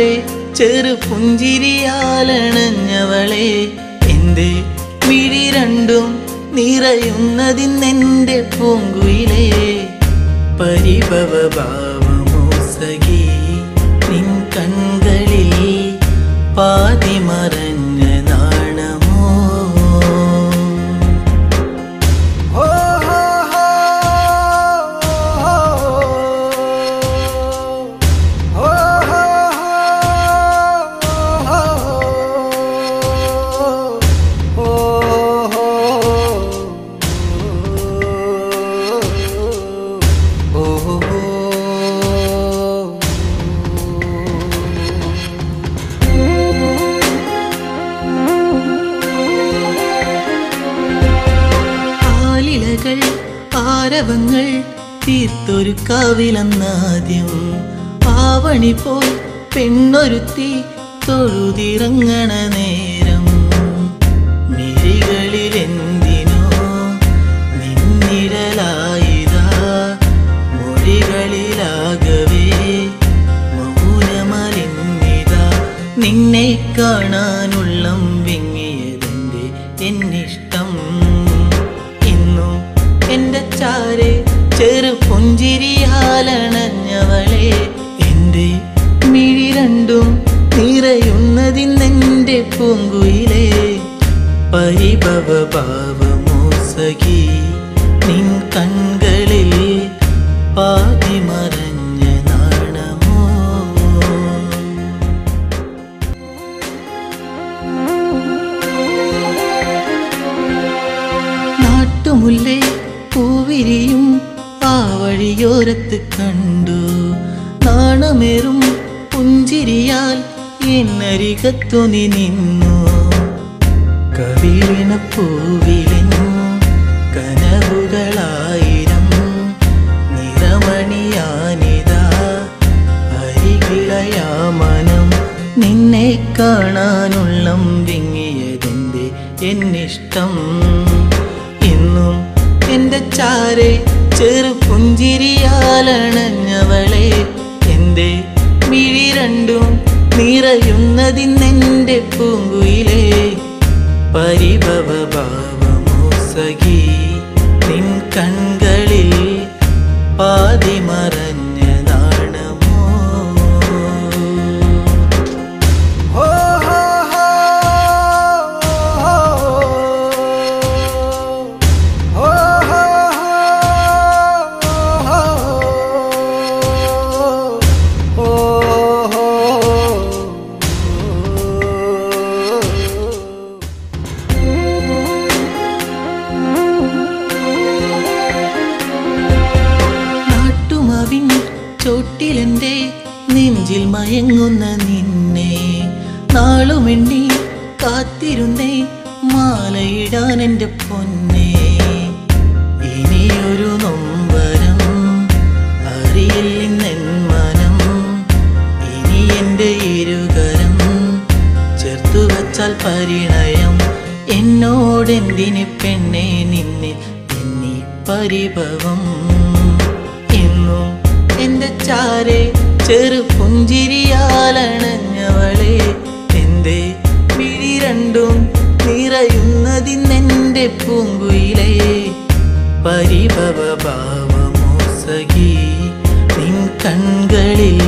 ചാരെ ചെറു പുഞ്ചിരിയാലണഞ്ഞവളെ എൻ്റെ മിഴി രണ്ടും നിറയുന്നതിന്നെൻ്റെ പൂങ്കുയിലേ പരിഭവ ഭാവമോ സഖി നിൻ കൺകളിൽ പാതി മറഞ്ഞ നാണമോ ആരവങ്ങൾ തീർത്തൊരു കാവിലെന്നാദ്യം ആവണി പോൽ പെണ്ണൊരുത്തി തൊഴുതിറങ്ങണ നേരം മിഴികളിലെന്തിനോ നിന്നിഴലായിതാ മൊഴികളിലാകവേ മൗനമലിഞ്ഞിതാ നിന്നെ കാണാനുള്ളം വിങ്ങിയതിൻ്റെ എന്നിഷ്ടം എൻ്റെ ചാരെ ചെറു പുഞ്ചിരിയാലണഞ്ഞവളെ എൻ്റെ മിഴി രണ്ടും നിറയുന്നതിന്നെൻ്റെ പൂങ്കുയിലേ പരിഭവ ഭാവമോ സഖി നിൻ കൺകളിൽ പാതി മറഞ്ഞ നാണമോ നാട്ടുമുല്ലേ പൂവിരിയും ആ വഴിയോരത്ത് കണ്ടു നാണമേറും പുഞ്ചിരിയാൽ എന്നരികത്തു നീ നിന്നു കവിളിന പൂവിലെന്നു കനവുകളായിരം നിറമണിയാനിതാ അരികിളയാ മനം നിന്നെ കാണാനുള്ളം വിങ്ങിയതിൻ്റെ എന്നിഷ്ടം ഇന്നും എൻ്റെ ചാരെ ചെറു പുഞ്ചിരിയാലണഞ്ഞവളെ എൻ്റെ മിഴി രണ്ടും നിറയുന്നതിന്നെൻ്റെ പൂങ്കുയിലേ പരിഭവ ഭാവമോ സഖി നിൻ കൺകളിൽ പാതി മറഞ്ഞ നാണമോ ചോട്ടിലെൻ്റെ നെഞ്ചിൽ മയങ്ങുന്ന നിന്നെ നാളുമെണ്ണി കാത്തിരുന്നേ മാലയിടാൻ എൻ്റെ പൊന്നെ ഇനിയൊരു നൊമ്പരം അറിയില്ലെന്നെൻ മനം ഇനി എൻ്റെ ഇരുകരം ചേർത്തു വച്ചാൽ പരിണയം എന്നോടെന്തിന് പെണ്ണെ നിന്നെ എന്നീ പരിഭവം എന്നും എൻ്റെ ചാരെ ചെറു പുഞ്ചിരിയാലണഞ്ഞവളെ എൻ്റെ മിഴി രണ്ടും നിറയുന്നതിന്നെൻ്റെ പൂങ്കുയിലേ പരിഭവ ഭാവമോ സഖി നിൻ കൺകളിൽ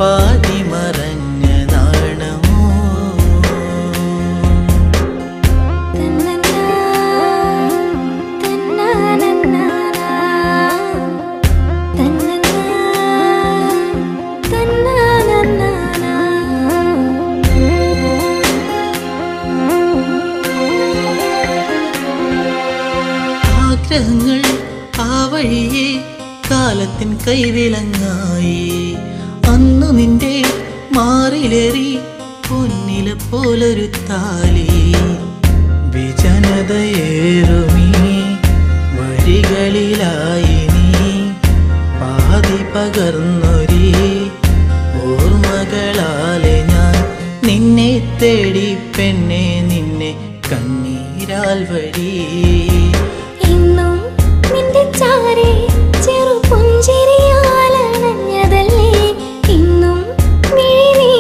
പാതി മറഞ്ഞ നാണമോ ആഗ്രഹങ്ങൾ ആ വഴിയെ കാലത്തിൻ കൈവിലങ്ങായി അന്നു നിന്റെ മാറിലേറി പൊന്നില പോലൊരു താലി വിജനതയേറുമീ വഴികളിലായി നീ പാതി പകർന്നൊരി ഓർമ്മകളാലെ ഞാൻ നിന്നെ തേടി പെണ്ണെ നിന്നെ കണ്ണീരാൽ വഴി ഇന്നും നിന്റെ ചാരെ ചെറു പുഞ്ചിരിയാലണഞ്ഞതല്ലേ ഇന്നും മിഴി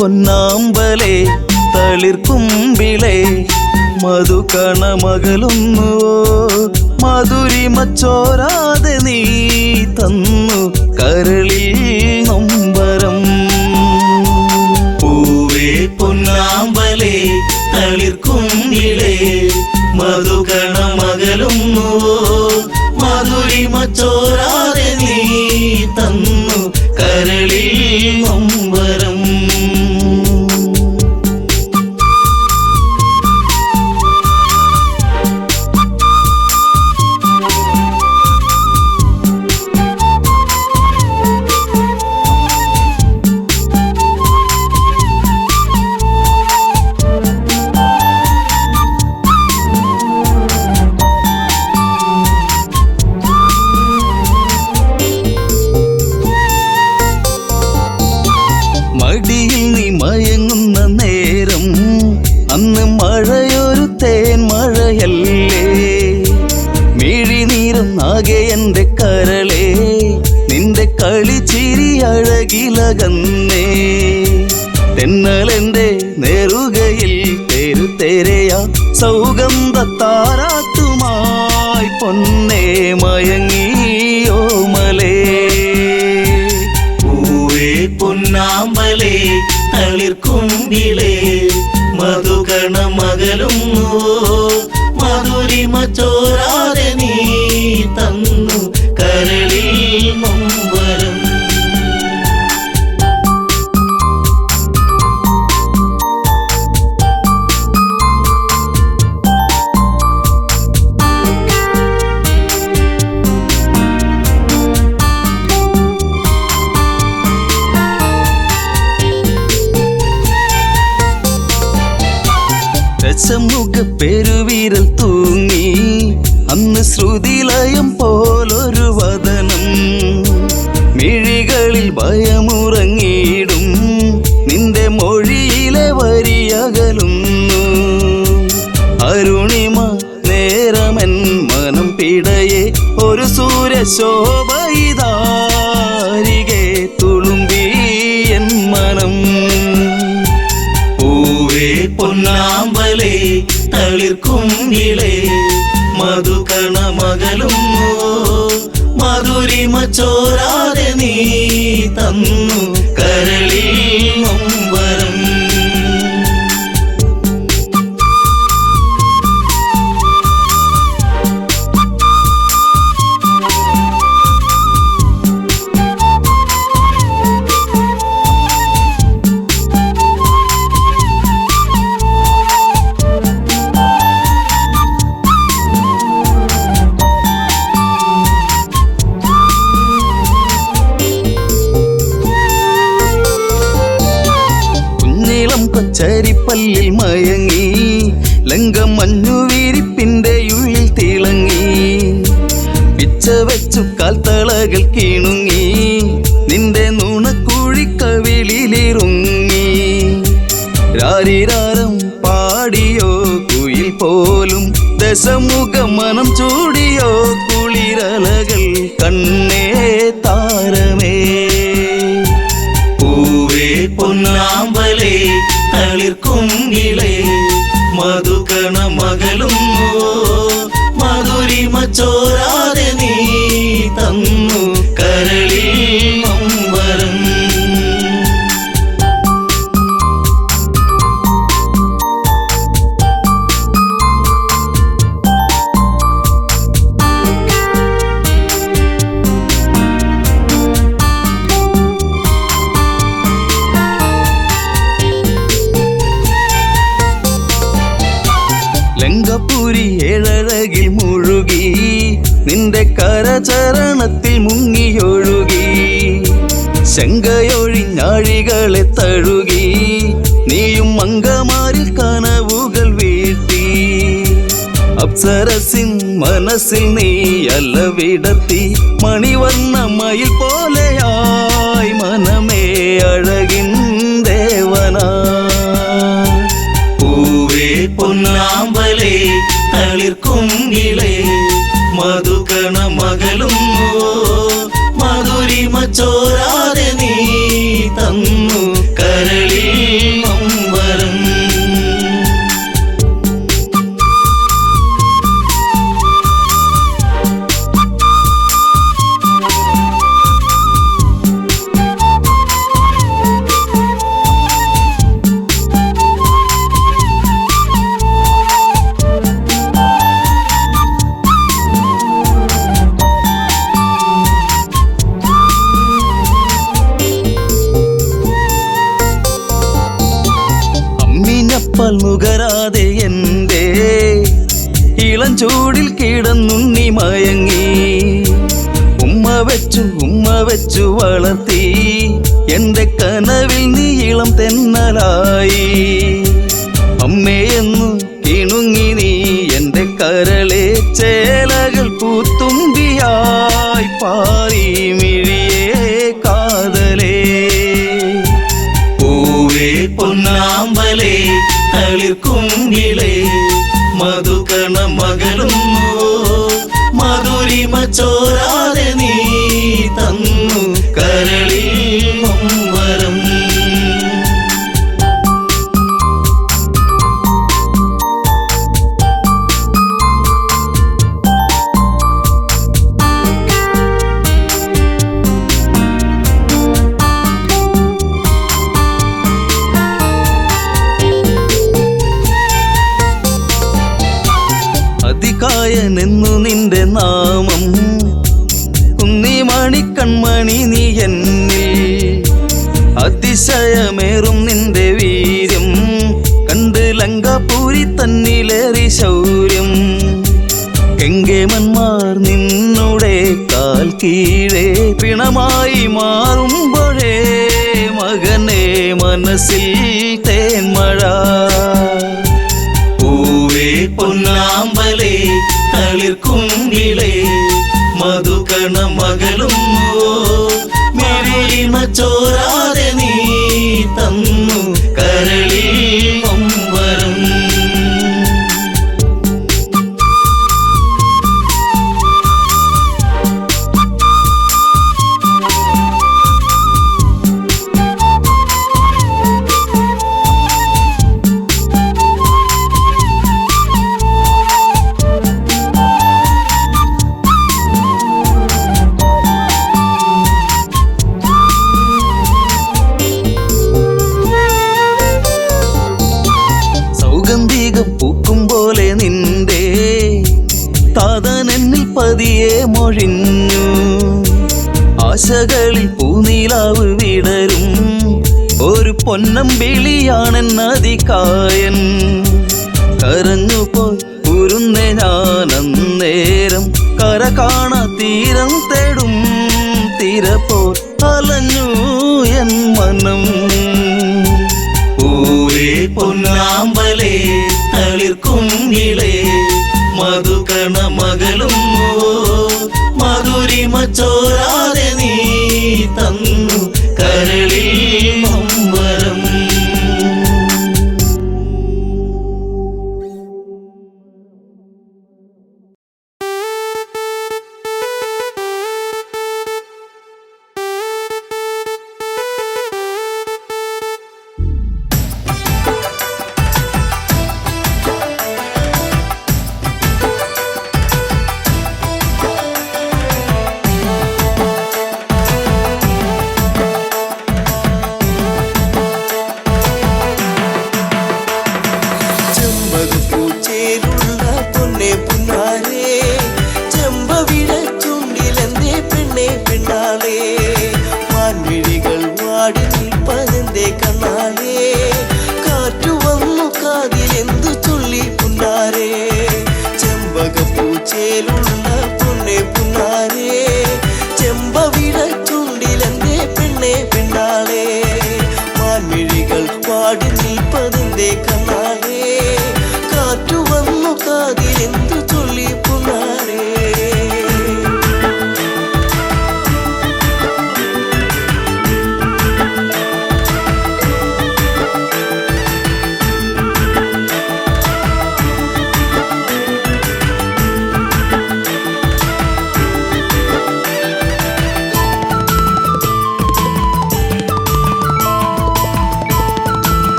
പൊന്നാമ്പലേ തളിർക്കുമ്പിളേ മധുകണമകലുന്നുവോ മധുരിമ ചോരാതെ നീ തന്നു കരളിൽ നൊമ്പരം. പൂവേ പൊന്നാമ്പലേ തളിർക്കുമ്പിളേ മധുകണമകലുന്നുവോ മധുരിമ ചോരാതെ നീ തന്നു കരളിൽ നൊമ്പരം. മടിയിൽ നീ മയങ്ങുന്ന നേരം അന്ന് മഴയൊരു തേൻ മഴയല്ലേ മിഴിനീരന്നാകെ എൻ്റെ കരളേ നിന്റെ കളിച്ചിരി അഴകിലകന്നേ തെന്നലെൻ്റെ നേറുകയിൽ തെരുതെരയാ സൗഗന്ധ താരാട്ടുമായി പൊന്നേ മയങ്ങിയോ മലേ. പൊന്നാമ്പലേ തളിർക്കുമ്പിളേ മധുകണമകലുന്നുവോ മധുരിമ ചോരാതെ നീ തന്നു കരളിൽ നൊമ്പരം. രസമുഖ പെരുവിരൽ തൂങ്ങി അന്ന് ശ്രുതിലയം പോലൊരു വദനം മിഴികളിൽ ഭയമുറങ്ങിയിടും നിന്റെ മൊഴിയിലെ വരിയകലുന്നു അരുണിമ നേരമൻ മനം പിടയെ ഒരു സൂര്യശോഭയിതാരികെ തുളുമ്പി എൻ മനം. പൊന്നാമ്പലേ തളിർക്കുമ്പിളേ മധുകണമകലുന്നുവോ മധുരിമ ചോരാതെ നീ തന്നു കരളിൽ നൊമ്പരം. കൊച്ചരിപ്പല്ലിൽ മയങ്ങി ലങ്കമഞ്ഞു വിരിപ്പിന്റെ ഉള്ളിൽ തിളങ്ങി പിച്ച വെച്ചു കാൽത്തളകൾ കിണുങ്ങി നിന്റെ നുണക്കുഴിക്കവിളിലിറുങ്ങി രാരിരാരം പാടിയോ കുയിൽ പോലും ദശമുഖ മനം ചൂടിയോ കുളിരലകൾ കണ്ണേ താരമേ. പൊന്നാമ്പലേ തളിർക്കുമ്പിളേ മധുകണമകലുന്നുവോ മധുരിമ ചോരാതെ നീ തന്നു കരളിൽ നൊമ്പരം. ലങ്കപുരി ഏഴഴകിൽ മുഴുകി നിന്റെ കരചരണത്തിൽ മുങ്ങിയൊഴുകി ശങ്കയൊഴിഞ്ഞാഴികളെ തഴുകി നീയും അങ്കമാരിൽ കനവുകൾ വീഴ്ത്തി അപ്സരസിൻ മനസ്സിൽ നീ അല്ല വിടത്തി മണിവർണ്ണ മയിൽ പോലെയായി മനമേ അഴകിൻ ദേവനാ. പൊന്നാമ്പലേ തളിർക്കുമ്പിളേ മധുകണമകലുന്നുവോ മധുരിമ ചോരാതെ നീ തന്നു കരളിൽ തേൻപാൽ നുകരാതെ എൻ്റെ ഇളം ചൂടിൽ കിടന്നുണ്ണി മയങ്ങി. ഉമ്മ വെച്ചു വളർത്തി എൻ്റെ കനവിൽ നീ ഇളം തെന്നലായി. അമ്മയെന്നു കിണുങ്ങി നീ എൻ്റെ കരളെ ചേലകൾ പൂത്തുമ്പിയായി പാറി മിഴിയേ കാതലേ. പൂവേ പൊന്നാമ്പലേ തളിർക്കുങ്കിളേ മധുകണ മകളുന്നു മധുരിമ ചോരാതെ നീ തന്നു കരളിൽ നൊമ്പരം. അതികായനെന്നു നിന്റെ നാമം കുന്നിമണി കൺമണി നീ എന്നിൽ. അതിശയമേറും നിന്റെ വീര്യം കണ്ട് ലങ്കാപൂരി തന്നിലേറി ശൗര്യം. കെങ്കേമന്മാർ നിന്നുടെ കാൽ കീഴേ പിണമായി മാറുമ്പോഴേ മകനെ മനസ്സിൽ തേന്മഴ. പൂവേ പൊന്നാമ്പലേ തളിർക്കുങ്കിളേ മധുകണ മകളുന്നു മധുരിമ ചോരാതെ നീ തന്നു കരളിൽ നൊമ്പരം. പൂക്കും പോലെ നിന്റെ താതനെന്നിൽ പതിയെ മൊഴിഞ്ഞു. ആശകളിൽ പൂനീലാവ് വിടരും ഒരു പൊന്നമ്പിളിയാണെന്നതികായൻ. കരഞ്ഞുപോയി ഉരുന്നേ ഞാനന്നേരം കര കാണാ തീരം തേടും തിരപ്പോൾ അലഞ്ഞു എൻ മനം. പൂവേ പൊന്നാമ്പലേ തളിർക്കുങ്കിളേ മധുകണ മകളുന്നു മധുരിമ ചോരാതെ നീ തന്നു കരളിൽ നൊമ്പരം.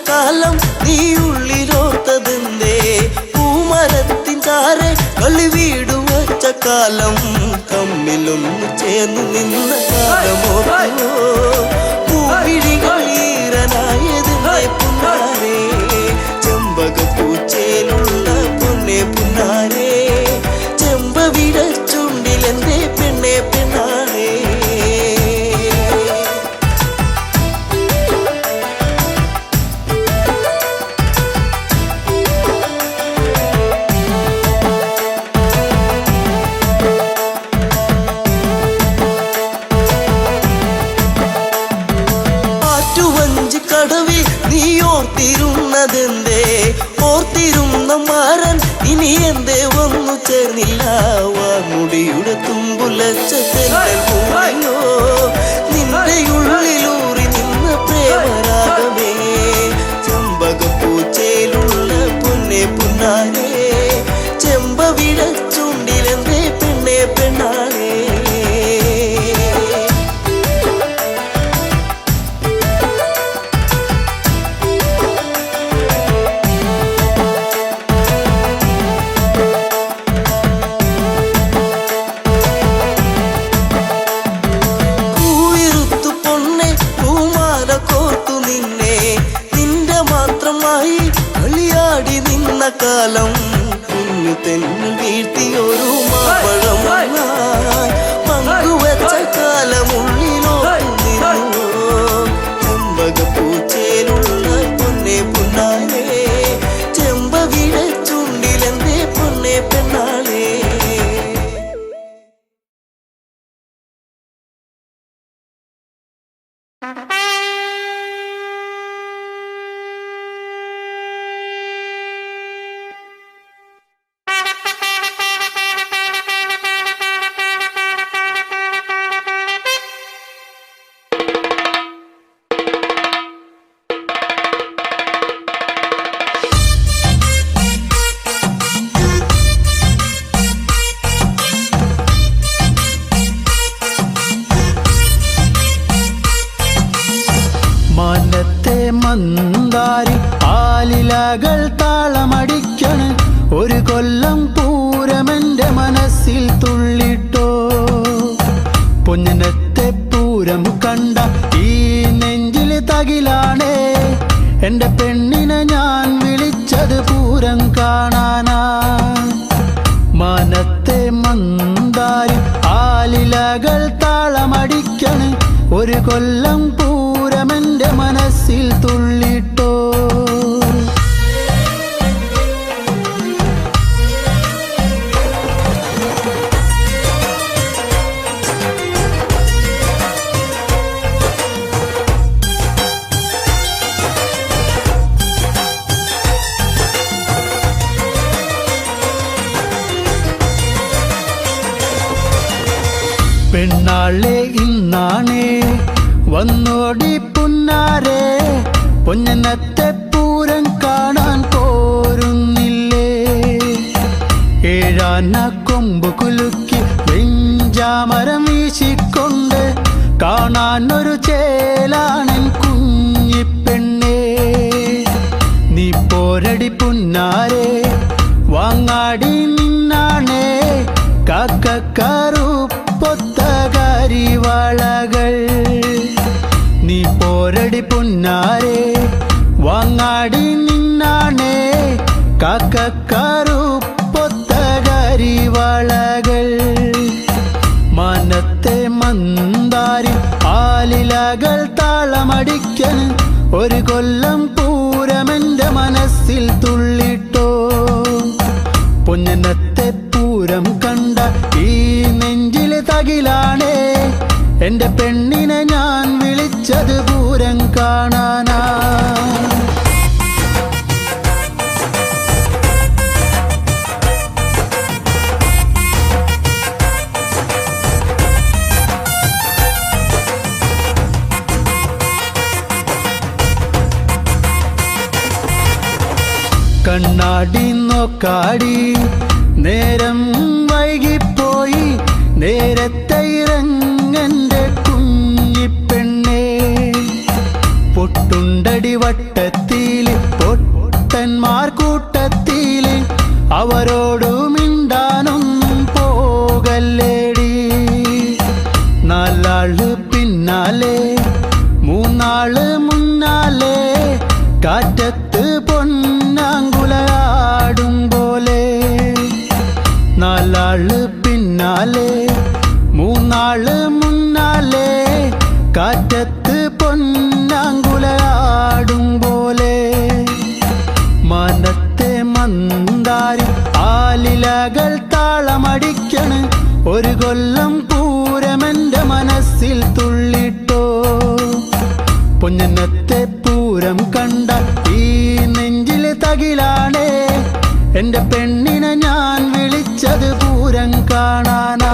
കാലം നീ ഉള്ളിലോർത്തതെന്തേ? പൂമരത്തിൻ ചാരെ കളി വീടു വച്ച കാലം, തമ്മിലൊന്നു ചേർന്നു നിന്ന കാലമോ? പൂവിഴികൾ ഈറനായതിന്റെ പുന്നാരേ, ചെമ്പകപ്പൂച്ചേലുള്ള പൊന്നെ പുന്നാരേ, ചെമ്പവിട ചുണ്ടിലെന്തേ പെണ്ണെ പെണ്ണാരേ. തിളച്ച തെന്നൽ മൂളിയോ നിന്റെ ഉള്ളിലൂറി നിന്ന പ്രേമരാഗമേ ചെമ്പകപ്പൂച്ചയിലുള്ള പൊന്നെ പുന്നാരേ ചെമ്പവിഴ ചുണ്ടിലെന്തേ പെണ്ണെ പെണ്ണാളേ കാലം കുഞ്ഞു തെന്നിൽ വീഴ്ത്തിയൊരു മാമ്പഴം പങ്കുവച്ച കാലമുള്ളിലോ നിന്നു ചെമ്പകപ്പൂച്ചയിലുള്ള പൊന്നെ പുന്നാലേ ചെമ്പവിഴ ചുണ്ടിലെന്തേ പൊന്നെ പെണ്ണാളേ മാനത്തെ മന്ദാരി ആലിലകൾ താളമടിക്കണ് ഒരു കൊല്ലം പൂരമെന്റെ മനസ്സിൽ തുള്ളിട്ടോ പൊന്നിനത്തെ പൂരം കണ്ട ഈ നെഞ്ചിൽ തകിലാണേ എന്റെ പെണ്ണിനെ ഞാൻ വിളിച്ചത് പൂരം കാണാനാ മാനത്തെ മന്ദാരി ആലിലകൾ താളമടിക്കണ് ഒരു കൊല്ലം പൂരമെന്റെ മനസ്സിൽ തുള്ളിട്ടോ പെണ്ണാളെ ഇന്നാണേ വന്നോടി പുന്നാരേ പൊന്നത്തെ പൂരം കാണാൻ പോരുന്നില്ലേ ഏഴാന കൊമ്പ് കുലുക്കി വെഞ്ചാമരം വീശിക്കൊണ്ട് കാണാൻ ഒരു ചേലാണൻ കുഞ്ഞിപ്പെണ്ണേ നീ പോരടി പുന്നാരേ വാങ്ങാടി നിന്നാണേ കാക്കക്കാറുപ്പൊത്തകരിവളകൾ നീ പോരടി പുന്നാരേ വാങ്ങാടി നിന്നാണേ കാക്കക്കാറുപ്പൊത്തകരിവളകൾ മാനത്തെ മന്ദാരി ആലിലകൾ താളമടിക്കന് ഒരു കൊല്ലം പൂരമെന്റെ മനസ്സിൽ തുള്ളിട്ടോ പൊന്നത്തെ പൂരം കണ്ട ഈ നെഞ്ചില് തകിലാണേ എന്റെ പെണ്ണിനെ ഞാൻ വിളിച്ചത് പൂരം കാണാനാ കണ്ണാടി നോക്കാടി നേരം വൈകിപ്പോയി നേരത്തെ ഇറങ്ങന്റെ കുഞ്ഞിപ്പെണ്ണേ പൊട്ടുണ്ടടി വട്ടത്തില് പൊട്ടന്മാർ കൂട്ടത്തില് അവരോടു മിണ്ടാനൊന്നും പോകല്ലേടി നാലാള് പിന്നാലെ മൂന്നാള് മുന്നാലെ കാറ്റത്ത് പൊന്നാങ്കുലയാടും പോലെ നാലാള് പിന്നാലെ മൂന്നാള് മുന്നാലെ കാറ്റത്ത് പൊന്നാങ്കുലയാടും പോലെ മാനത്തെ മന്ദാരി ആലിലകൾ താളമടിക്കണ് ഒരു കൊല്ലം പൂരമെന്റെ മനസ്സിൽ തുള്ളിട്ടോ പൊന്നത്തെ പൂരം കണ്ട ഈ നെഞ്ചില് തകിലാണേ എന്റെ പെണ്ണിനെ ഞാൻ വിളിച്ചത് പൂരം കാണാനാ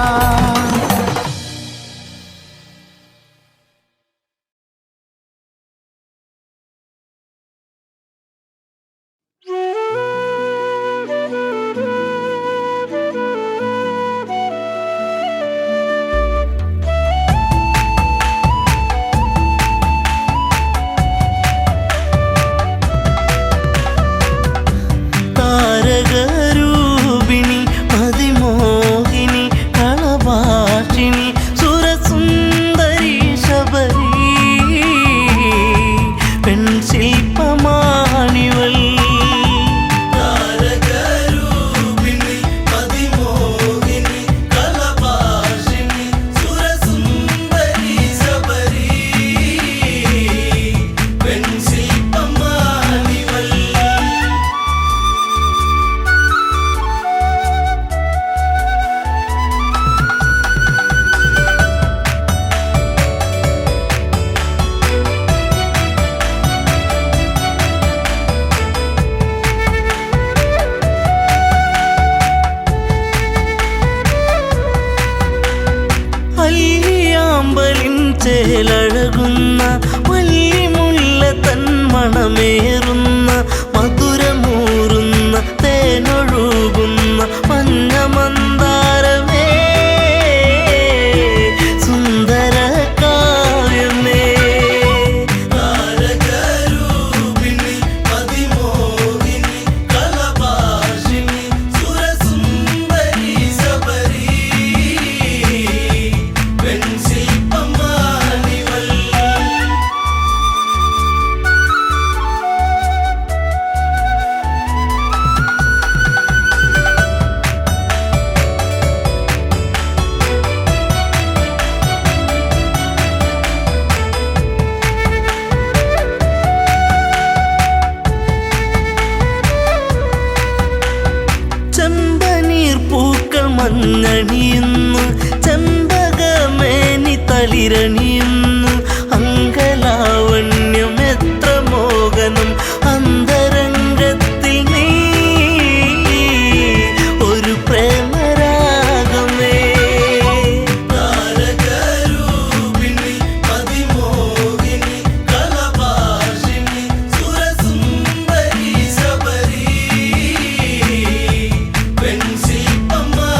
വല്ലിയാമ്പലിൻ ചേലഴകുന്ന വല്ലിമുല്ല തൻ മണമേറുന്ന മധുരമൂറുന്ന തേനൊഴുകുന്ന മഞ്ഞമന്ദാരമേ സുന്ദര കാവ്യമേ താരകരൂപിണി അതിമോഹിനി കലഭാഷിണി സുരസുന്ദരി ശബരി വെൺശില്പമാണിവൾ ചെമ്പനീർ പൂക്കൾ മഞ്ഞണിയുന്നു ചെമ്പകമേനി തളിരണിയുന്നു അങ്കലാവണ്യം എത്ര മോഹനം അന്തരംഗത്തിൽ നീ ഒരു പ്രേമരാഗമേ താരകരൂപിണി അതിമോഹിനി കലഭാഷിണി സുരസുന്ദരി ശബരി വെൺശില്പമാണിവൾ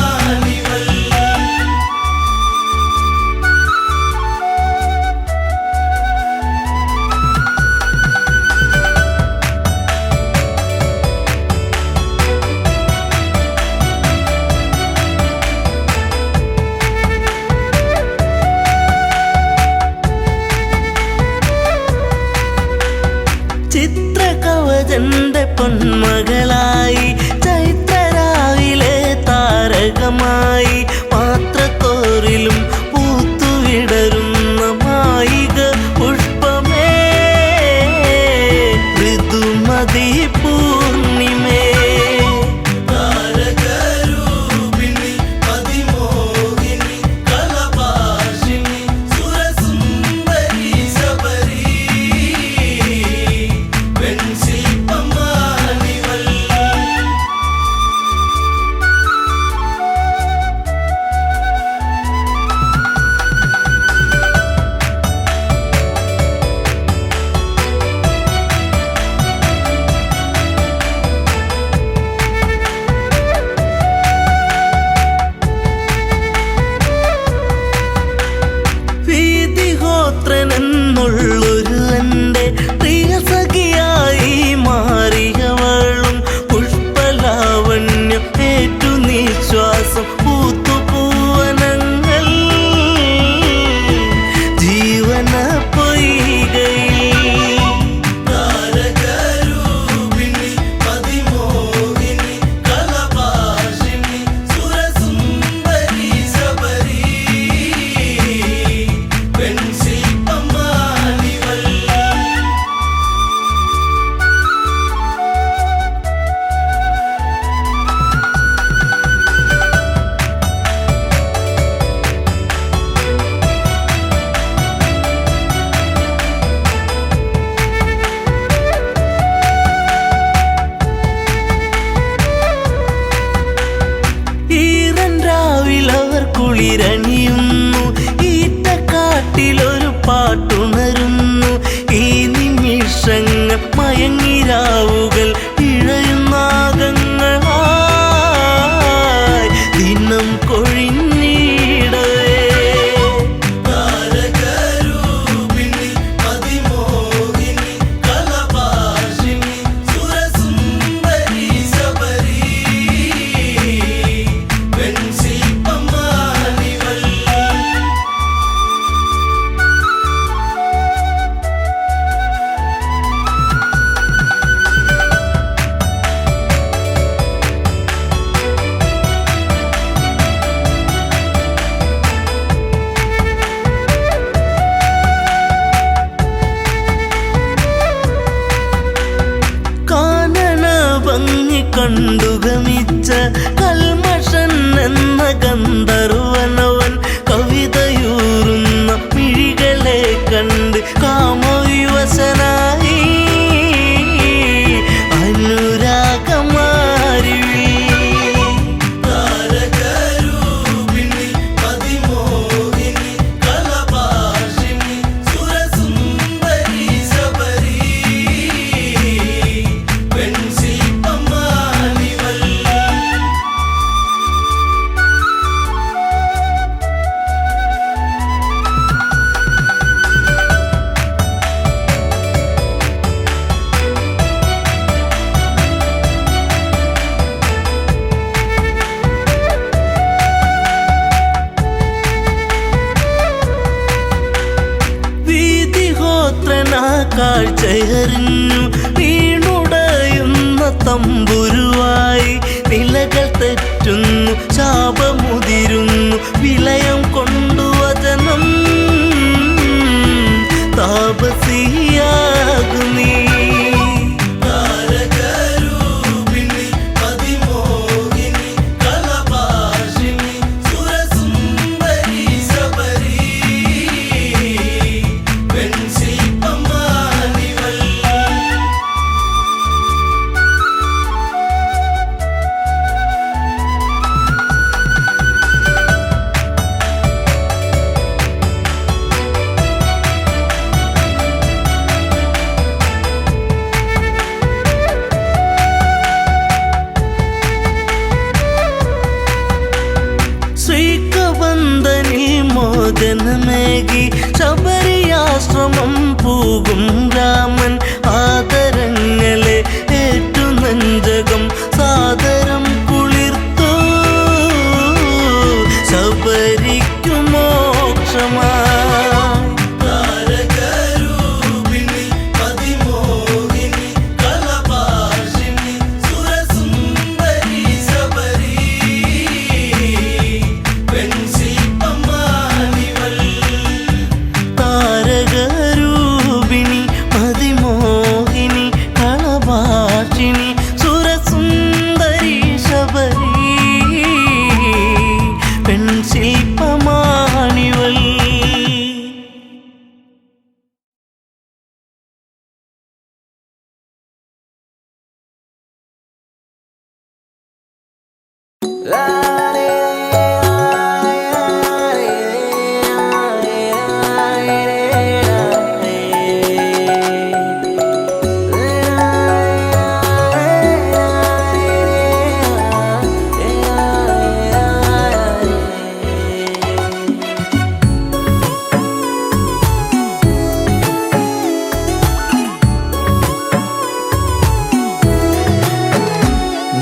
ചിത്രകവചന്റെ പൊന്മകളായി ചൈത്രരാവിലെ താരകമായി പാത്രത്തോറിലും പൂത്തുവിടരുന്ന മായിക പുഷ്പമേ ഋതുമതി പൂർണിമേ താരകരൂപിണി അതിമോഹിനി കലഭാഷിണി സുരസുന്ദരി ശബരി വെൺശില്പമാണിവൾ വീതിഹോത്രനെന്നുള്ളൊരു എൻ്റെ പ്രിയ സഖിയായി മാറിയവളും പുഷ്പലാവണ്യം ഏറ്റു നിശ്വാസം പൂത്തുപൂവനങ്ങൾ ജീവന പൊയ്കയിൽ താരകരൂപിണി അതിമോഹിനി കലഭാഷിണി സുരസുന്ദരി ശബരി വെൺശില്പമാണിവൾ ഈറൻ രാവിലവർ കുളിരണിയുന്നു ഈറ്റക്കാട്ടിലൊരു പാട്ടുണരുന്നു ഈ നിമിഷങ്ങൾ മയങ്ങിരാവുകൾ ഇഴയുന്നാഗങ്ങളായി ദിനം കൊഴിഞ്ഞിടവേ താരകരൂപിണി അതിമോഹിനി കലഭാഷിണി സുരസുന്ദരി ശബരി വെൺശില്പമാണിവൾ കാഴ്ചയറിഞ്ഞു വീണുടയുന്ന തമ്പുരുവായി നിലകൾ തെറ്റുന്നു ശാപമുതിരുന്നു വിലയം കൊണ്ടു വചനം താപസിയാകുന്നീ മോചനമേകി ശബരിയാശ്രമം പോകും രാമൻ ആദരങ്ങളെ ഏറ്റു നെഞ്ചകം സാദരം കുളിർത്തു ശബരിക്കു മോക്ഷമാ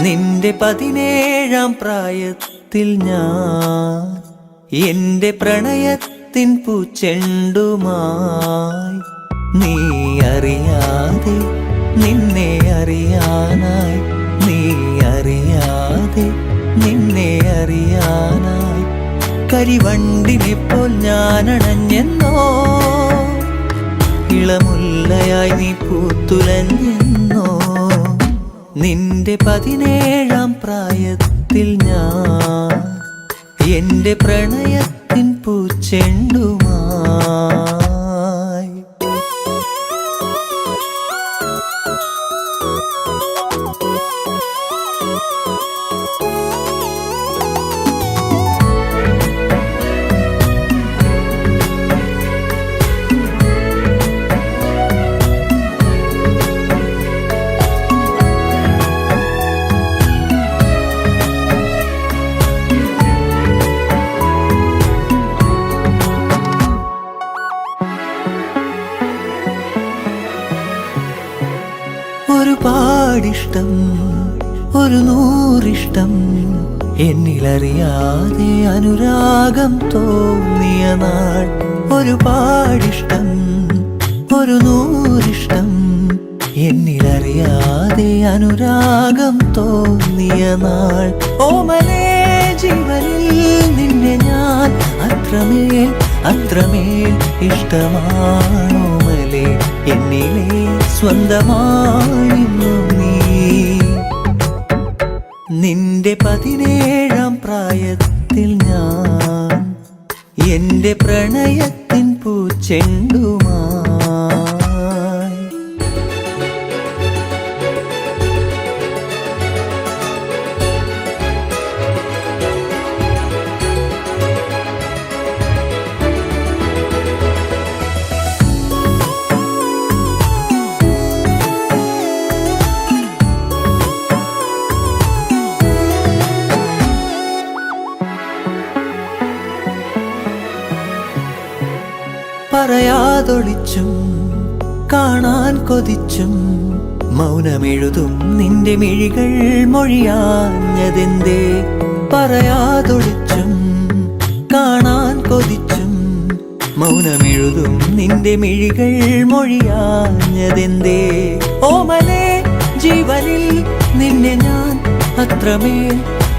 നിന്റെ 17-ാം പ്രായത്തിൽ ഞാൻ എന്റെ പ്രണയത്തിൻ പൂച്ചെണ്ടുമായി നീ അറിയാതെ നിന്നെ അറിയാനായി നീ അറിയാതെ നിന്നെ അറിയാനായി കരിവണ്ടിനെ പോൽ ഞാനണഞ്ഞെന്നോ ഇളമുല്ലയായി നീ പൂത്തുലഞ്ഞെന്നോ നിന്റെ 17-ാം പ്രായത്തിൽ ഞാൻ എന്റെ പ്രണയത്തിൻ പൂച്ചെണ്ടുമായി ഒരുപാടിഷ്ടം ഒരു നൂറിഷ്ടം എന്നിലറിയാതെ അനുരാഗം തോന്നിയ നാൾ ഒരുപാടിഷ്ടം ഒരു നൂറിഷ്ടം എന്നിലറിയാതെ അനുരാഗം തോന്നിയ നാൾ ഓമലേ ജീവനിൽ നിന്നെ ഞാൻ അത്രമേൽ അത്രമേൽ ഇഷ്ടമാണോമലേ എന്നിലെ സ്വന്തമാണിന്നു നീ നിന്റെ 17-ാം പ്രായത്തിൽ ഞാൻ എന്റെ പ്രണയത്തിൻ പൂച്ചെണ്ടുമായി പറയാതൊളിച്ചും കാണാൻ കൊതിച്ചും മൗനമെഴുതും നിന്റെ മിഴികൾ പറയാതൊളിച്ചും കാണാൻ കൊതിച്ചും മൗനമെഴുതും നിന്റെ മിഴികൾ മൊഴിയാഞ്ഞതെന്തേ ഓമലേ ജീവനിൽ നിന്നെ ഞാൻ അത്രമേൽ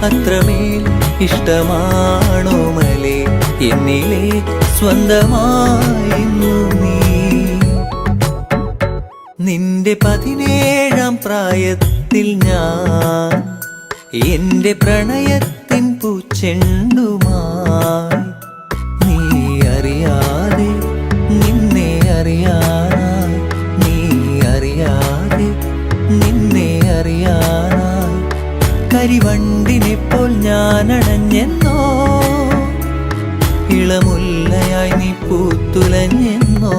അത്രമേൽ ഇഷ്ടമാണോമലേ എന്നിലെ സ്വന്തമായിരുന്നു നീ നിന്റെ 17-ാം പ്രായത്തിൽ ഞാൻ എന്റെ പ്രണയത്തിൻ പൂച്ചെണ്ടുമായി നീ അറിയാതെ നിന്നെ അറിയാനായി നീ അറിയാതെ നിന്നെ അറിയാനായി കരിവണ്ടിനെപ്പോൾ ഞാൻ അണഞ്ഞെന്നോ ഇളമുല്ലയായി നീ പൂത്തുലഞ്ഞെന്നോ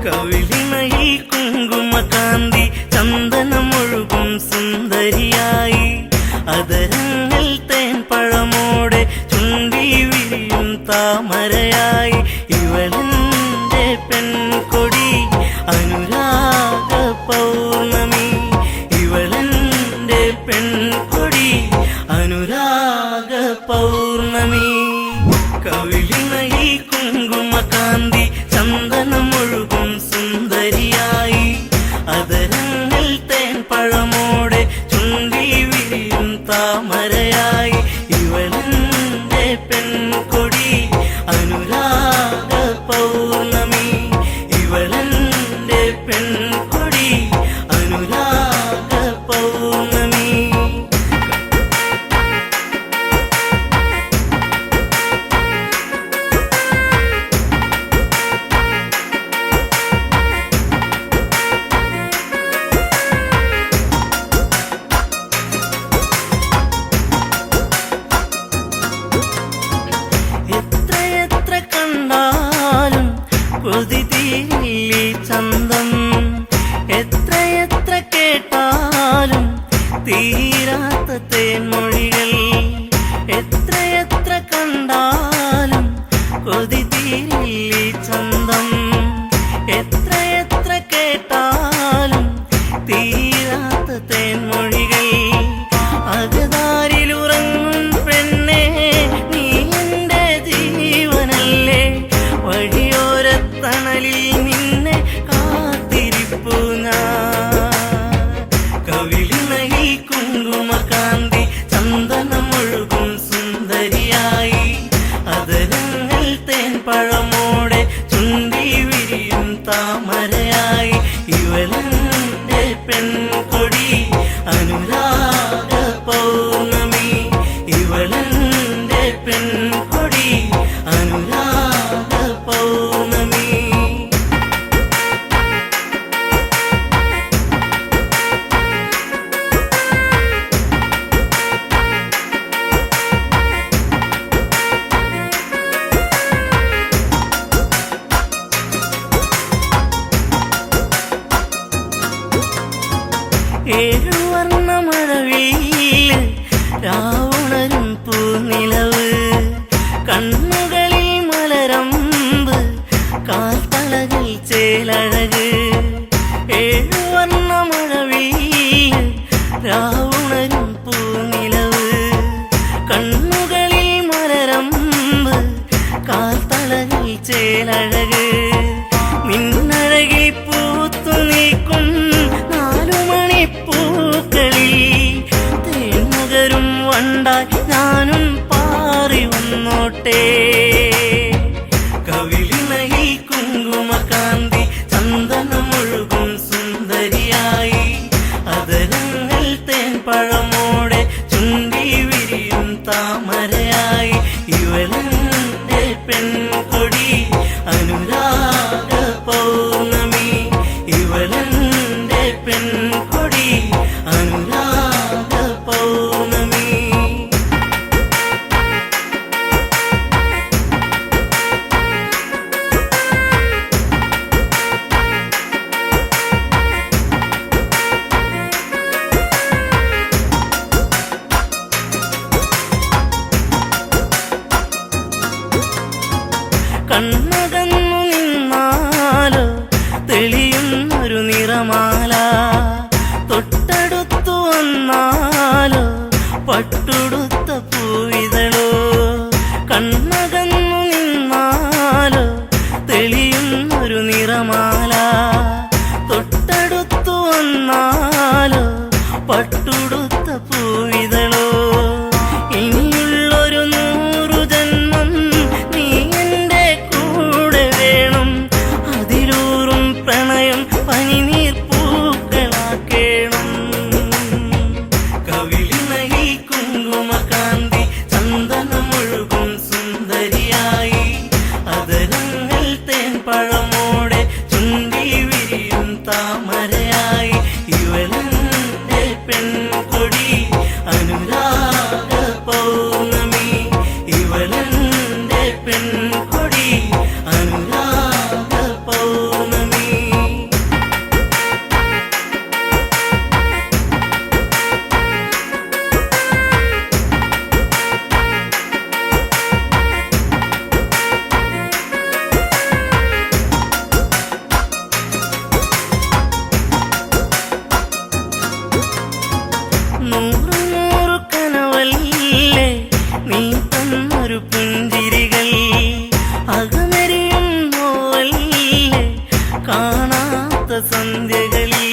കവിളിണയിൽ കുങ്കുമകാന്തി ചന്ദനമൊഴുകും സുന്ദരിയായി അതരങ്ങൾ തേൻ പഴമോടെ ചുണ്ടി വിരിയും താമരയായി ഇവളെന്റെ പെൺകൊടി അനുരാഗ പൗർണമി ഇവളെന്റെ പെൺകൊടി അനുരാഗ പൗർണമി കവിളിണയിൽ കുങ്കുമകാന്തി ചന്ദനമൊഴുകും സുന്ദരിയായി അതരങ്ങൾ തേൻ പഴമോടെ ചുണ്ടി വിരിയും താമരയായി ഇവളെന്റെ പെൺകൊടി അനുരാഗ പൗർണമി ഇവളെന്റെ പെൺകൊടി അനുരാഗ പൗർണമി എത്രയെത്ര കണ്ടാലും കൊതി തീരില്ലേ ചന്തം എത്രയെത്ര കേട്ടാലും തീരാത്ത തേൻമൊഴികൾ എത്രയെത്ര കണ്ടാലും കൊതി തീരില്ലേ ചന്തം എത്രയെത്ര കേട്ടാലും തീരാത്ത തേൻമൊഴികൾ അകതാരിലുറങ്ങും പെണ്ണേ നീ എന്റെ ജീവനല്ലേ വഴിയോരത്തണലിൽ നിന്നെ കാത്തിരിപ്പു ഞാൻ കവിളിണയിൽ കുങ്കുമകാന്തി ചന്ദനമൊഴുകും സുന്ദരിയായി അതരങ്ങൾ തേൻ പഴമോടെ ചുണ്ടി വിരിയും താമരയായി ഇവളെന്റെ പെൺകൊടി അനുരാഗ പൗർണമി ഇവളെന്റെ പെൺകൊടി അനുരാഗ പൗർണമി ഏഴുവർണ്ണ മഴവിൽ രാവുണരും പൂനിലവ് കണ്ണുകളിൽ മലരമ്പ് കാൽത്തളകൾ ചേലഴക് ഏഴുവർണ്ണ മഴവിൽ രാവുണരും പൂനിലവ് കണ്ണുകളിൽ മലരമ്പ് കാൽത്തളകൾ ചേലഴക് നിന്നഴകിൽ പൂത്തു നീക്കും 4 മണിപ്പൂക്കളിൽ തേനുകരും വണ്ടായി ഞാനും പാറി വന്നോട്ടെ കവിളിണയിൽ കുങ്കുമകാന്തി ചന്ദനമൊഴുകും സുന്ദരിയായി അതരങ്ങൾ തേൻ തേൻപഴമോടെ ചുണ്ടി വിരിയും താമരയായി ഇവളെന്റെ പെൺകൊടി അനുരാഗ പൗർണമി ഇവളെന്റെ പെൺകൊടി അനുരാഗ പൗർണമി കണ്ണകന്നു നിന്നാലോ തെളിയുന്നൊരു നിറമാല തൊട്ടടുത്തു വന്നാലോ പട്ടുടുത്ത പൂവിതളോ കണ്ണകന്നു നിന്നാലോ തെളിയുന്നൊരു നിറമാല തൊട്ടടുത്തു വന്നാലോ പട്ടുടുത്ത പൂവിതളോ ഇനിയുള്ളൊരു 100 ജന്മം നീ എന്റെ കൂടെ വേണം അതിലൂറും പ്രണയം പനിനീർ പൂക്കളാക്കേണം കവിളിനയിൽ കുങ്കുമകാന്തി ചന്ദനമൊഴുകും സുന്ദരിയായി അതരങ്ങൾ തേൻപഴമോടെ ചുണ്ടി വിരിയും താമരയായി ഇവളെന്റെ പെൺകൊടി അനുരാഗ പൗർണമി ഇവളെന്റെ പെൺകൊടി അനുരാഗ പൗർണമി നൂറു നൂറു കനവല്ലേ നീ തന്നൊരു പുഞ്ചിരികൾ അകമെരിയും നോവല്ലേ കാണാത്ത സന്ധ്യകളിൽ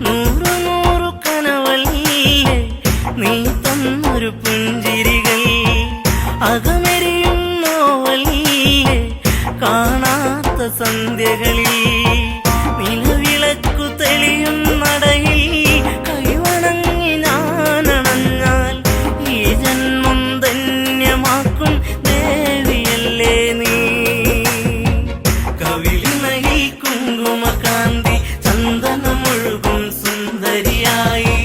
നൂറു നൂറു കനവല്ലേ നീ തന്നൊരു പുഞ്ചിരികൾ അകമെരിയും നോവല്ലേ കാണാത്ത സന്ധ്യകളിൽ നിലവിളക്കു തെളിയും നടയിൽ കൈവണങ്ങി ഞാനണഞ്ഞാൽ ഈ ജന്മം ധന്യമാക്കും ദേവിയല്ലേ നീ കവിളിനയിൽ കുങ്കുമകാന്തി ചന്ദനമൊഴുകും സുന്ദരിയായി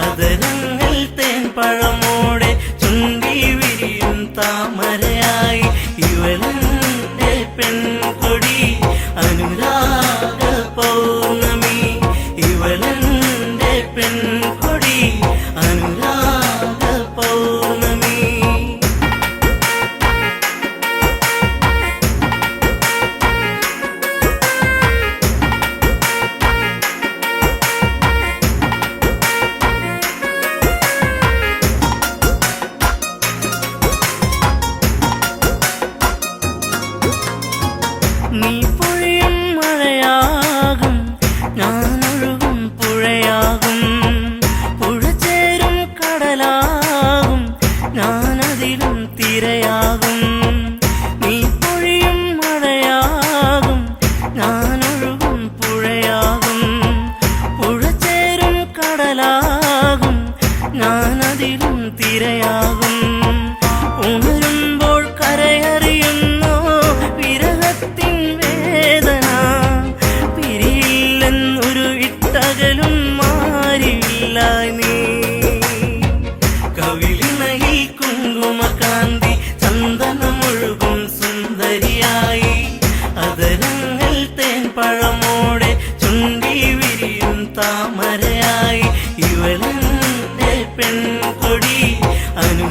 അതരങ്ങൾ തേൻപഴമോടെ ചുണ്ടി വിരിയും താമരയായി ഇവളെന്റെ പെൺകൊടി അനുരാഗ പൗർണമി ഇവളെന്റെ പെൺകൊടി അനുരാഗ പൗർണമി നീ പൊഴിയും മഴയാകും ഞാനൊഴുകും പുഴയാകും പുഴ ചേരും കടലാകും ഞാനതിലും തിരയാകും നീ പൊഴിയും മഴയാകും ഞാനൊഴുകും പുഴയാകും പുഴ ചേരും കടലാകും ഞാനതിലും തിരയാകും ഉണരുമ്പോൾ കരയറിയുന്നോ വിരഹത്തിൻ വേദന പിരിയില്ലെന്നൊരു ഇട്ടകലും മാറിയില്ല നീ കവിളിനയിൽ കുങ്കുമകാന്തി ചന്ദനമൊഴുകും സുന്ദരിയായി അതരങ്ങൾ തേൻപഴമോടെ ചുണ്ടി വിരിയും താമരയായി ഇവളെന്റെ പെൺകൊടി അനു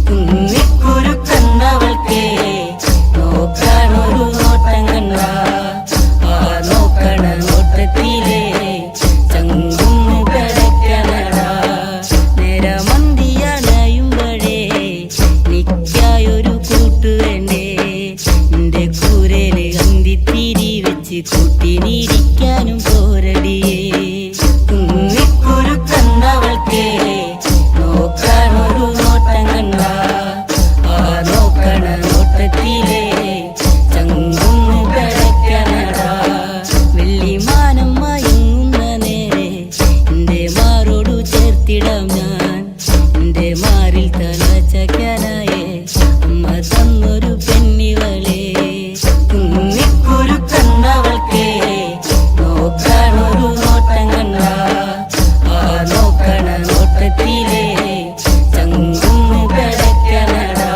കുന്നിക്കുരു കണ്ടവൾക്ക് നോക്കാനൊരു നോട്ടം കണ്ട ആ നോക്കണ നോട്ടത്തിലെ ചങ്കുന്ന് കിടക്കണടാ നേരമന്തിയണയുമ്പോഴേ നിക്കായൊരു കൂട്ടു വേണ്ടേ നിന്റെ കൂരയില് അന്തിത്തിരി വെച്ച് കൂട്ടിനിരിക്കാനും പോരടിയേ കുന്നിക്കുരു കണ്ടവൾക്ക് നോക്കാനൊരു നോട്ടം കണ്ട ആ നോക്കണ നോട്ടത്തിലെ ചങ്കുന്ന് കിടക്കണടാ വെള്ളിമാനം മയങ്ങുന്ന നേരെ എന്റെ മാറോടു ചേർത്തിടാം ഞാൻ എന്റെ മാറിൽ തല ചക്കനായേ അമ്മ തന്നൊരു പെണ്ണിവളെ കുന്നിക്കുരു കണ്ടവൾക്ക് നോക്കാനൊരു നോട്ടം കണ്ട ആ നോക്കണ നോട്ടത്തിലെ ചങ്കുന്ന് കിടക്കണടാ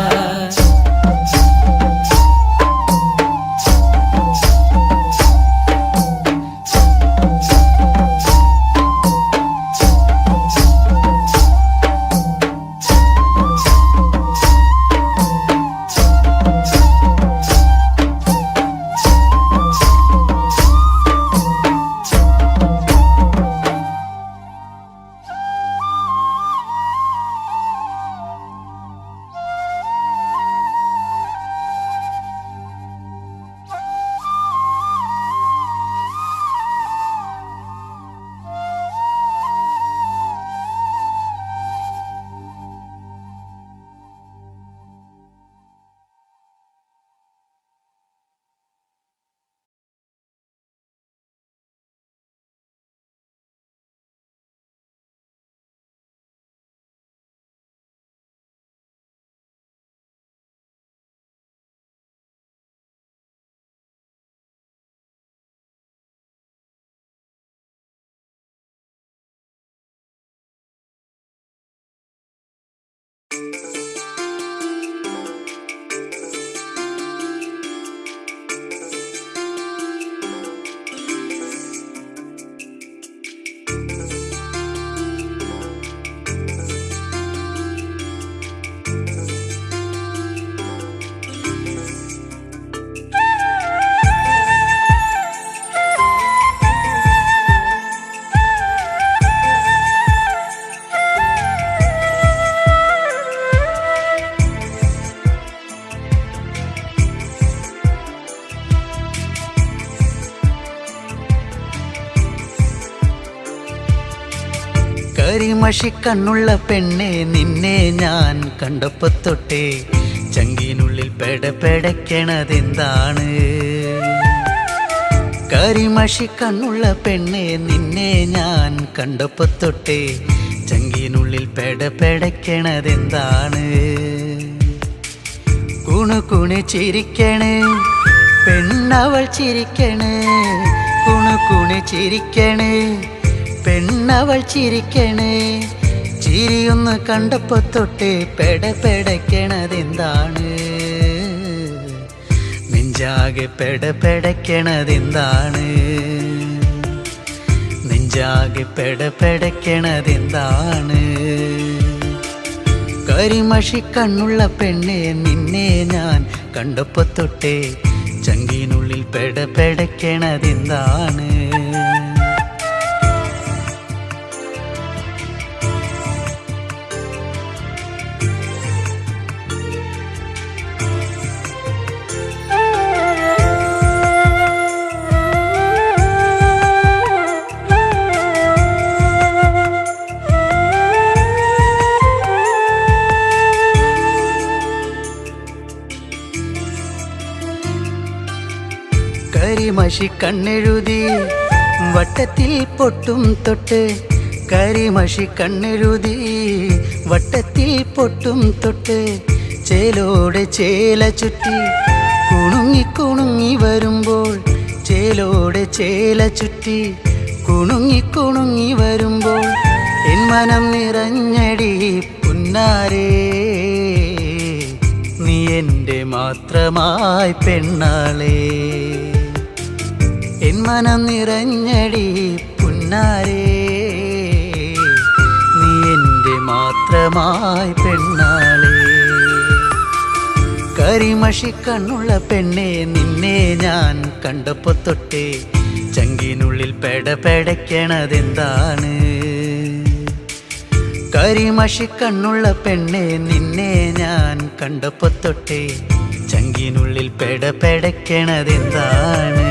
കരിമഷിക്കണ്ണുള്ള പെണ്ണെ നിന്നെ ഞാൻ കണ്ടപ്പോ തൊട്ടേ ചങ്കിനുള്ളിൽ പെടപ്പെടക്കണതെന്താണ് കരിമഷിക്കണ്ണുള്ള പെണ്ണെ നിന്നെ ഞാൻ കണ്ടപ്പോ തൊട്ടേ ചങ്കിനുള്ളിൽ പെടപ്പെടക്കണതെന്താണ് കുണുകുണു ചിരിക്കണേ പെണ്ണവൾ ചിരിക്കണേ കുണുകുണു ചിരിക്കണേ പെണ്ണവൾ ചിരിക്കണേ ചിരിയൊന്ന് കണ്ടപ്പോ തൊട്ടേ പെടപ്പെടക്കണതെന്താണ് നെഞ്ചാകെ പെടപ്പെടക്കണതെന്താണ് നെഞ്ചാകെ പെടപ്പെടക്കണതെന്താണ് കരിമഷിക്കണ്ണുള്ള പെണ്ണെ നിന്നെ ഞാൻ കണ്ടപ്പോ തൊട്ടേ ചങ്കിനുള്ളിൽ പെടപ്പെടക്കണതെന്താണ് കരിമഷി കണ്ണെഴുതി വട്ടത്തിൽ പൊട്ടും തൊട്ട് കരിമഷി കണ്ണെഴുതി വട്ടത്തിൽ പൊട്ടും തൊട്ട് ചേലോടെ ചേല ചുറ്റി കുണുങ്ങി കുണുങ്ങി വരുമ്പോൾ ചേലോടെ ചേല ചുറ്റി കുണുങ്ങി കുണുങ്ങി വരുമ്പോൾ എൻ മനം നിറഞ്ഞടി പുന്നാരേ നീ എൻ്റെ മാത്രമായി പെണ്ണാളേ എൻ മനം നിറഞ്ഞടി പുന്നാരേ നീ എൻ്റെ മാത്രമായി പെണ്ണാളേ കരിമഷി കണ്ണുള്ള പെണ്ണെ നിന്നെ ഞാൻ കണ്ടപ്പോ തൊട്ടേ ചങ്കിനുള്ളിൽ പെടപെടയ്ക്കണതെന്താണ്? കരിമഷി കണ്ണുള്ള പെണ്ണെ നിന്നെ ഞാൻ കണ്ടപ്പോ തൊട്ടേ ചങ്കിനുള്ളിൽ പെടപെടയ്ക്കണതെന്താണ്?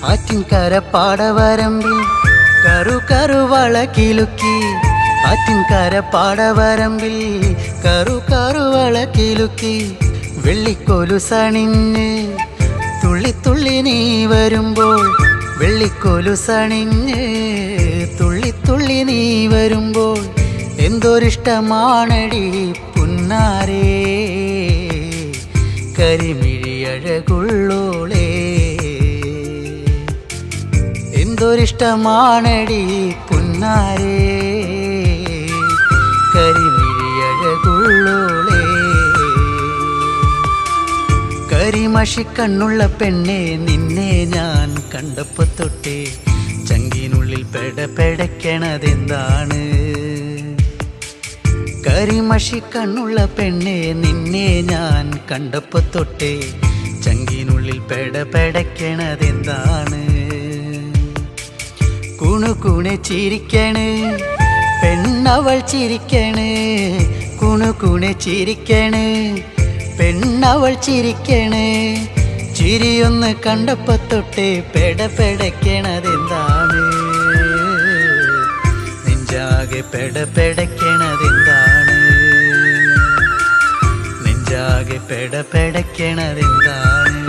ആറ്റിൻകര പാടവരമ്പിൽ കറുകറുവള കിലുക്കി, ആറ്റിൻകര പാടവരമ്പിൽ കറുകറുവള കിലുക്കി, വെള്ളിക്കൊലുസണിഞ്ഞ് തുള്ളി തുള്ളി നീ വരുമ്പോൾ, വെള്ളിക്കൊലുസണിഞ്ഞ് തുള്ളി തുള്ളി നീ വരുമ്പോൾ എന്തൊരിഷ്ടമാണടി പുന്നാരേ കരിമിഴിയഴകുള്ളോളേ, എന്തൊരിഷ്ടമാണടി പുന്നാരേ കരിമിഴിയഴകുള്ളോളേ. കരിമഷി കണ്ണുള്ള പെണ്ണെ നിന്നെ ഞാൻ കണ്ടപ്പോ തൊട്ടേ ചങ്കിനുള്ളിൽ പെടപെടയ്ക്കണതെന്താണ്? കരിമഷി കണ്ണുള്ള പെണ്ണെ നിന്നെ ഞാൻ കണ്ടപ്പോ തൊട്ടേ ചങ്കിനുള്ളിൽ പെടപെടയ്ക്കണതെന്താണ്? കുണുകുണെ ചിരിക്കണ് പെണ്ണവൾ ചിരിക്കണ്, കുണുകുണെ ചിരിക്കണ് പെണ്ണവൾ ചിരിക്കണ്, ചിരിയൊന്ന് കണ്ടപ്പോ തൊട്ടേ പെടപെടയ്ക്കണതെന്താണ്? നെഞ്ചാകെ പെടപെടയ്ക്കണതെന്താണ്? നെഞ്ചാകെ പെടപെടയ്ക്കണതെന്താണ്?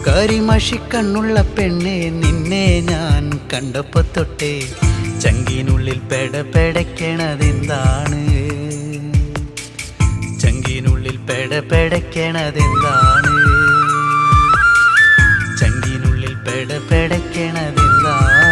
കരിമഷി കണ്ണുള്ള പെണ്ണെ നിന്നെ ഞാൻ കണ്ടപ്പോ തൊട്ടേ ചങ്കിനുള്ളിൽ പെടപെടയ്ക്കണതെന്താണ്? ചങ്കിനുള്ളിൽ പെടപെടയ്ക്കണതെന്താണ്? ചങ്കിനുള്ളിൽ പെടപെടയ്ക്കണതെന്താണ്?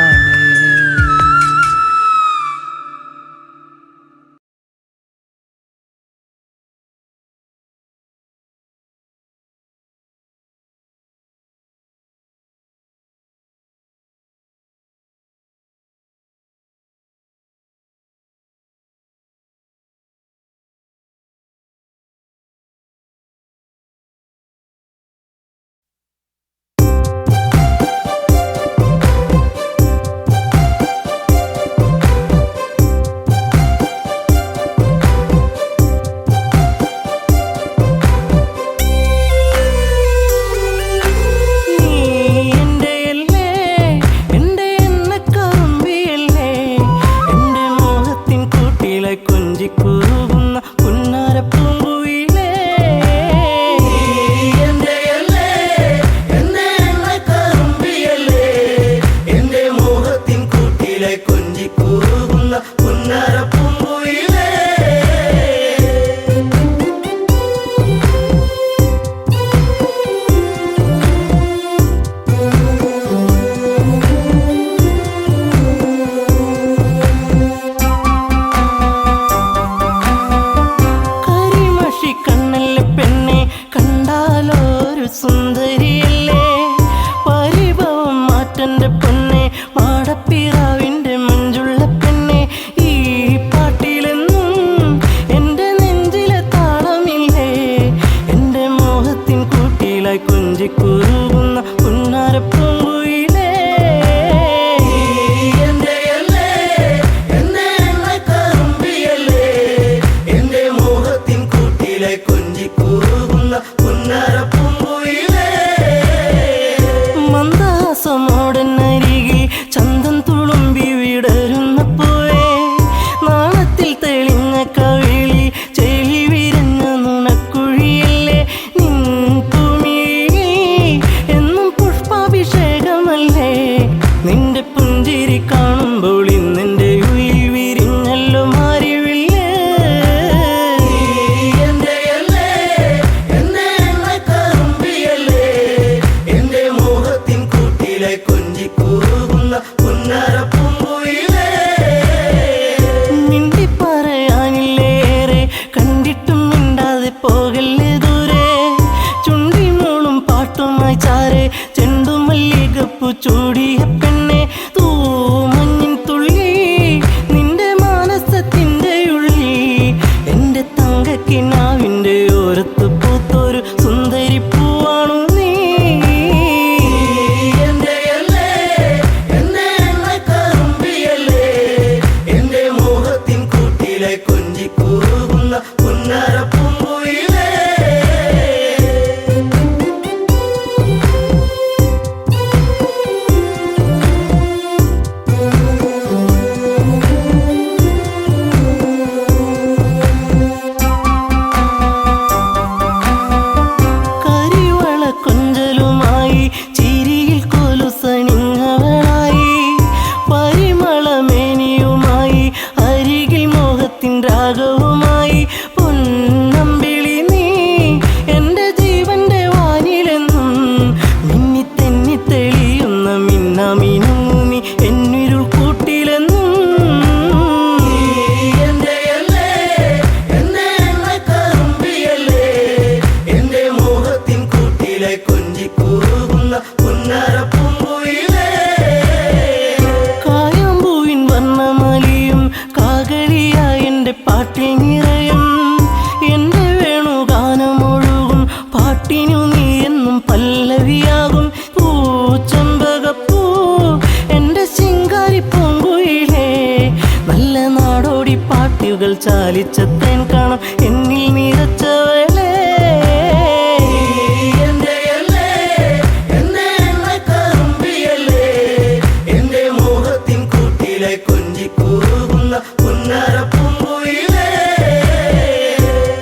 വന്നായി ചാരെ ചെണ്ടുമല്ലികപ്പു ചൂടിയ പെണ്ണെ തൂമഞ്ഞിൻ തുള്ളി നിന്റെ മാനസത്തിന്റെ ഉള്ളി എന്റെ തങ്കക്കിനാവിന്റെ ഓരത്ത് പൂത്തൊരു സുന്ദരി പൂവാണു നീ രാഗവുമായി പൊന്നമ്പിളി നീ എൻ്റെ ജീവന്റെ വാനിലെന്നും മിന്നി തെന്നി തെളിയുന്ന മിന്നാമിനുങ്ങി എന്നിരുൾ കൂട്ടിലെന്നും എൻ്റെ മോഹത്തിൻ കൂട്ടിലെ കൊഞ്ചിക്കൂറുന്ന പുന്നരപ്പൂങ്കുയിലേ കായാമ്പൂവിൻ വർണ്ണമലിയും കാകളിയായി എൻ്റെ പാട്ടിൽ നിറയും എൻ്റെ വേണുഗാനമൊഴുകും പാട്ടിനു നീ എന്നും പല്ലവിയാകും പൂച്ചെമ്പകപ്പൂ എൻ്റെ ശിങ്കാരി പൂങ്കുയിലേ നല്ല നാടോടി പാട്ടുകൾ ചാലിച്ച തേൻ കാണാം എന്നിൽ നിറച്ചവളേ എൻ്റെ മോഹത്തിൻ കൂട്ടിലെ കൊഞ്ചിക്കൂറുന്ന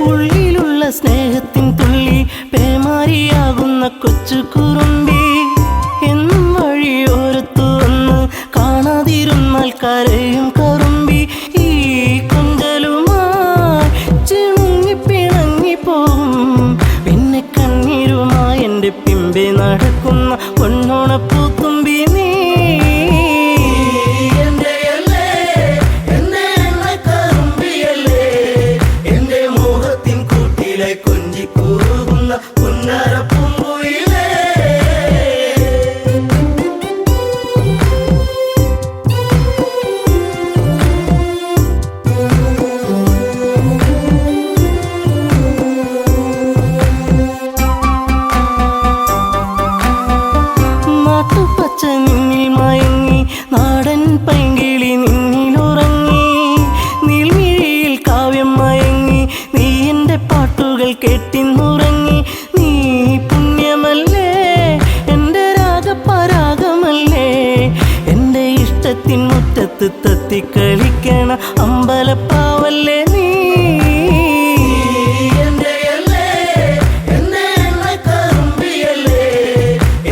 ഉള്ളിലുള്ള സ്നേഹത്തിൻ തുള്ളി പേമാരിയാകുന്ന കൊച്ചു കുറുമ്പി എന്നും വഴിയോരത്തു വന്ന് കാണാതിരുന്നാൽ കരയും കറുമ്പി ഈ കൊഞ്ചലുമായി ചിണുങ്ങി പിണങ്ങിപ്പോകും പിന്നെ കണ്ണീരുമായി എൻ്റെ പിമ്പെ നടക്കുന്ന പൊന്നോണപ്പൂത്തുമ്പി നീ കൊഞ്ചിക്കൂറുന്ന പുന്നരപ്പൂങ്കുയിലേ നാട്ടുപച്ച നിന്നിൽ മയങ്ങി നാടൻ പൈങ്കിളി നിന്നിലുറങ്ങി നീൽമിഴിയിൽ കാവ്യം മയങ്ങി നീ എൻ്റെ പാട്ടുകൾ കെട്ടിന്നുറങ്ങി നീ പുണ്യമല്ലേ എൻ്റെ രാഗപരാഗമല്ലേ എൻ്റെ ഇഷ്ടത്തിൻ മുറ്റത്ത് തത്തിക്കളിക്കണ അമ്പലപ്പാവല്ലേ നീ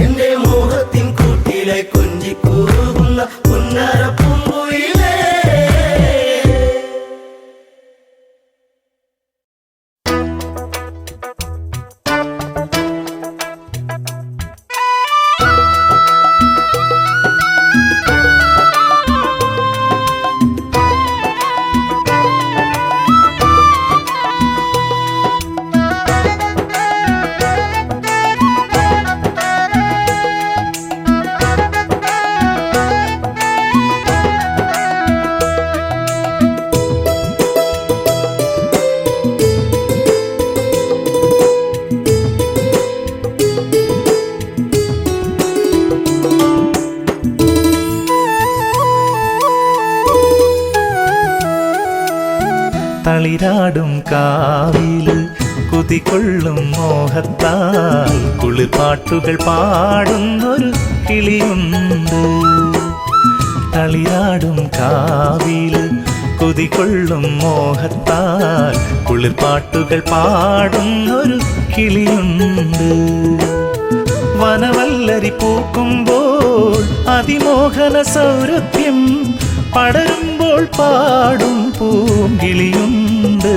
എൻ്റെ മോഹത്തിൻ കൂട്ടിലെ കൊഞ്ചിക്കൂറുന്ന പുന്നരപ്പൂങ്കുയിലേ തളിരാടും കാവില് കുതികൊള്ളും മോഹത്താൽ കുളിർപ്പാട്ടുകൾ പാടുന്നൊരു കിളിയുണ്ട്. തളിരാടും കാവില് കുതികൊള്ളും മോഹത്താൽ കുളിർപ്പാട്ടുകൾ പാടുന്നൊരു കിളിയുണ്ട്. വനവല്ലരി പൂക്കുമ്പോൾ അതിമോഹന സൗരഭ്യം പടരുമ്പോൾ പാടും പൂങ്കിളിയുണ്ട്.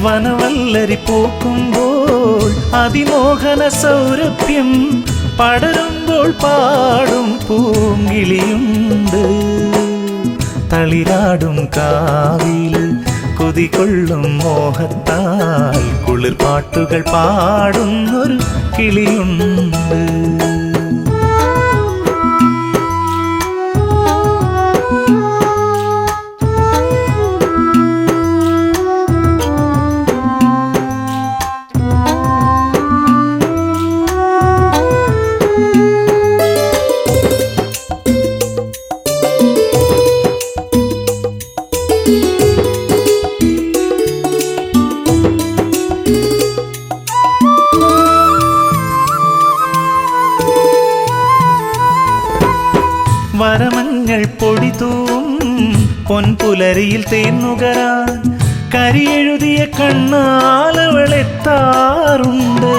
വനവല്ലരി പൂക്കുമ്പോൾ അതിമോഹന സൗരഭ്യം പടരുമ്പോൾ പാടും പൂങ്കിളിയുണ്ട്. തളിരാടും കാവിൽ കുതികൊള്ളും മോഹത്താൽ കുളിർപ്പാട്ടുകൾ പാടുന്നൊരു കിളിയുണ്ട്. വരമഞ്ഞൾ പൊടിതൂം പൊൻപുലരിയിൽ തേന്നുകരാൻ കരിയെഴുതിയ കണ്ണാലവളെത്താറുണ്ട്.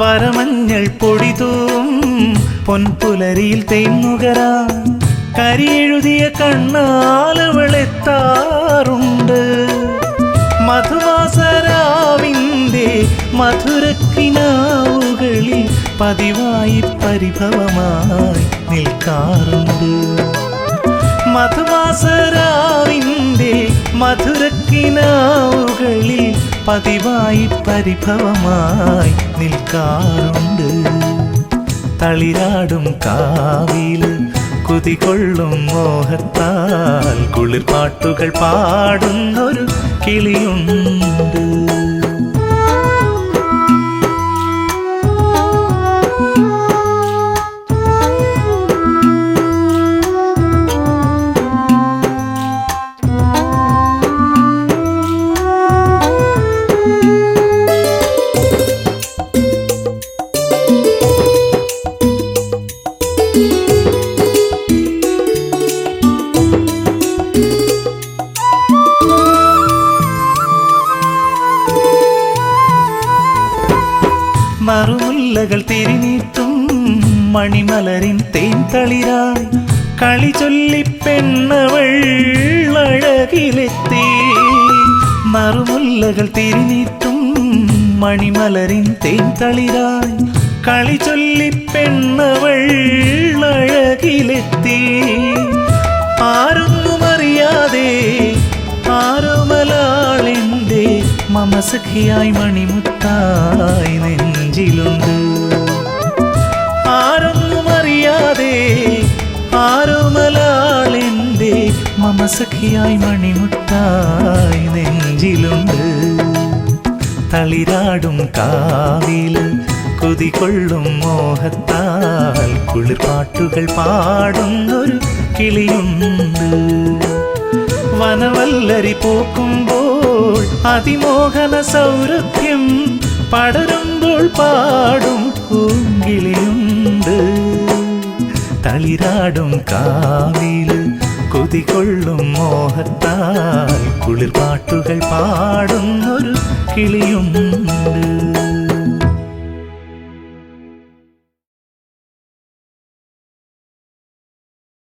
വരമഞ്ഞൾ പൊടിതൂം പൊൻപുലരിയിൽ തേന്നുകരാൻ കരിയെഴുതിയ കണ്ണാലവളെത്താറുണ്ട്. മധുവാസരാവിൻ്റെ മധുരക്കിനാവുകളിൽ പതിവായി പരിഭവമായി നിൽക്കാറുണ്ട്. മധുവാസരാവിൻ്റെ മധുരക്കിനാവുകളിൽ പതിവായി പരിഭവമായി നിൽക്കാറുണ്ട്. തളിരാടും കാവില് കുതികൊള്ളും മോഹത്താൽ കുളിർപ്പാട്ടുകൾ പാടുന്നൊരു കിളിയുണ്ട്. മറുമുല്ലകൾ തിരിനീട്ടും മണിമലരിൻ തേൻതളിരായി കളി ചൊല്ലി പെണ്ണവൾ അഴകിലെത്തി. മറുമുല്ലകൾ തിരിനീട്ടും മണിമലരിൻ തേൻതളിരായി കളി ചൊല്ലി പെണ്ണവൾ അഴകിലെത്തി. ആരൊന്നുമറിയാതെ ആരോമലാളെന്റെ മമസഖിയായി മണിമുത്തായി നെഞ്ചിലുണ്ട്. ആരൊന്നുമറിയാതെ ആരോമലാളെന്റെ മമസഖിയായി മണിമുത്തായി നെഞ്ചിലുണ്ട്. തളിരാടും കാവില് കുതികൊള്ളും മോഹത്താൽ കുളിർപ്പാട്ടുകൾ പാടുന്നൊരു കിളിയുണ്ട്. വനവല്ലരി പൂക്കുമ്പോൾ അതിമോഹന സൗരഭ്യം പടരുമ്പോൾ പാടും പൂങ്കിളിയുണ്ട്. തളിരാടും കാവില് കുതികൊള്ളും മോഹത്താൽ കുളിർപ്പാട്ടുകൾ പാടുന്നൊരു കിളിയുണ്ട്.